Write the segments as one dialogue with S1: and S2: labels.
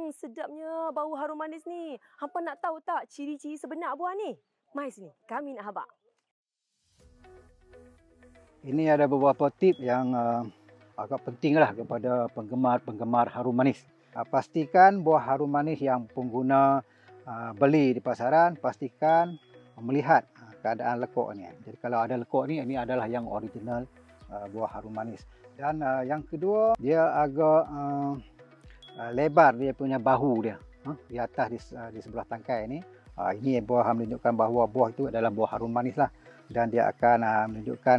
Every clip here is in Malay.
S1: Sedapnya bau harum manis ni. Hampa nak tahu tak ciri-ciri sebenar buah ni? Mai sini, kami nak habaq.
S2: Ini ada beberapa tip yang agak pentinglah kepada penggemar-penggemar harum manis. Pastikan buah harum manis yang pengguna beli di pasaran, pastikan melihat keadaan lekuk ni. Jadi kalau ada lekuk ni, ini adalah yang original buah harum manis. Dan yang kedua, dia agak lebar dia punya bahu dia di atas di sebelah tangkai ni. Ini buah menunjukkan bahawa buah itu adalah buah harum manis lah, dan dia akan menunjukkan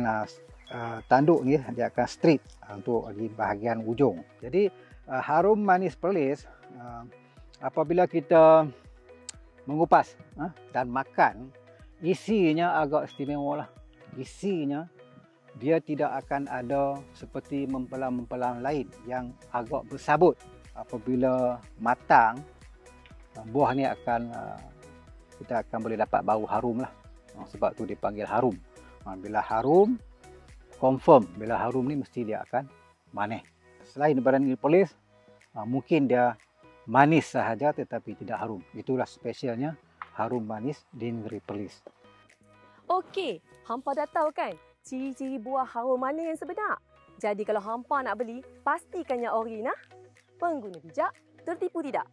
S2: tanduk ni dia akan straight untuk di bahagian ujung. Jadi harum manis perlis apabila kita mengupas dan makan, isinya agak istimewa lah. Isinya dia tidak akan ada seperti mempelang-mempelang lain yang agak bersabut. Apabila matang, buah ni kita akan boleh dapat bau harum lah. Sebab tu dipanggil harum. Bila harum, confirm bila harum ni mesti dia akan manis. Selain daripada negeri Perlis, mungkin dia manis sahaja tetapi tidak harum. Itulah spesialnya harum manis di negeri Perlis.
S1: Okey, hampa dah tahu kan ciri-ciri buah harum manis yang sebenar. Jadi kalau hampa nak beli, pastikan yang ori nah. Pengguna bijak, tertipu tidak.